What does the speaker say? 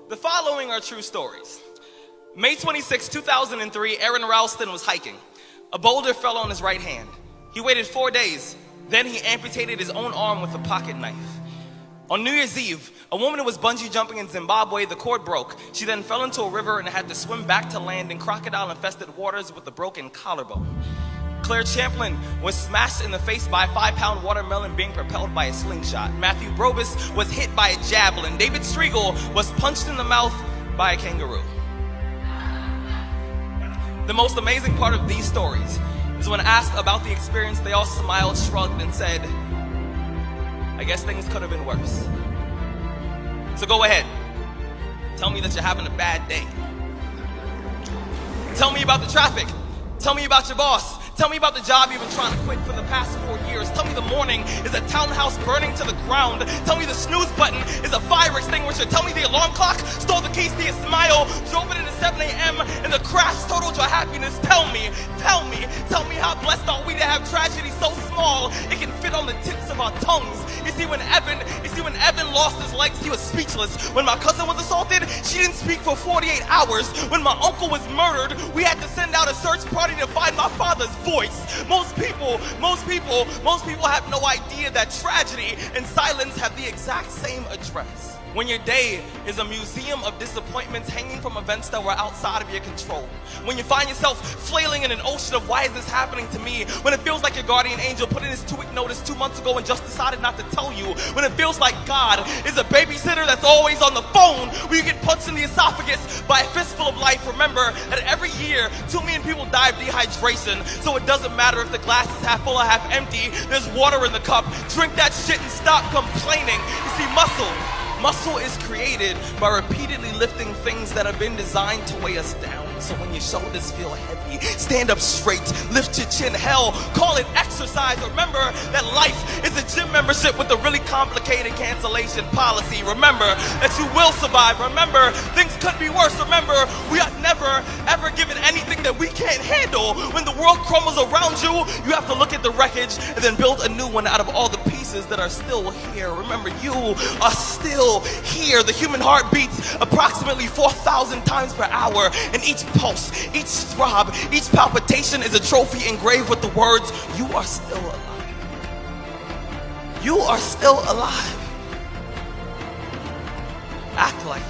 The following are true stories. May 26, 2003, Aaron Ralston was hiking. A boulder fell on his right hand. He waited 4 days. Then he amputated his own arm with a pocket knife. On New Year's Eve, a woman who was bungee jumping in Zimbabwe, the cord broke. She then fell into a river and had to swim back to land in crocodile-infested waters with a broken collarbone. Claire Champlin was smashed in the face by a 5-pound watermelon being propelled by a slingshot. Matthew Brobus was hit by a javelin. David Striegel was punched in the mouth by a kangaroo. The most amazing part of these stories is when asked about the experience, they all smiled, shrugged, and said, I guess things could have been worse. So go ahead. Tell me that you're having a bad day. Tell me about the traffic. Tell me about your boss. Tell me about the job you've been trying to quit for the past 4 years. Tell me the morning is a townhouse burning to the ground. Tell me the snooze button is a fire extinguisher. Tell me the alarm clock stole the keys to your smile, drove it into 7 a.m. and the crash totaled your happiness. Tell me how blessed are we to have tragedy so small it can fit on the tips of our tongues. You see, when Evan lost his legs, he was speechless. When my cousin was assaulted, she didn't speak for 48 hours. When my uncle was murdered, we had to send out a search party to find my father's voice. Most people have no idea that tragedy and silence have the exact same address. When your day is a museum of disappointments hanging from events that were outside of your control. When you find yourself flailing in an ocean of why is this happening to me? When it feels like your guardian angel put in his 2-week notice 2 months ago and just decided not to tell you. When it feels like God is a babysitter that's always on the phone. When you get punched in the esophagus by a fistful of life, remember that every year 2 million people die of dehydration. So it doesn't matter if the glass is half full or half empty. There's water in the cup. Drink that shit and stop complaining. You see, Muscle is created by repeatedly lifting things that have been designed to weigh us down. So when your shoulders feel heavy, stand up straight, lift your chin. Hell, call it exercise. Remember that life is a gym membership with a really complicated cancellation policy. Remember that you will survive. Remember, things could be worse. Remember, we are never, ever given anything that we can't handle. When the world crumbles around you, you have to look at the wreckage and then build a new one out of all the pieces that are still here. Remember, you are still here. The human heart beats approximately 4,000 times per hour, and each pulse, each throb, each palpitation is a trophy engraved with the words, you are still alive. You are still alive. Act like it.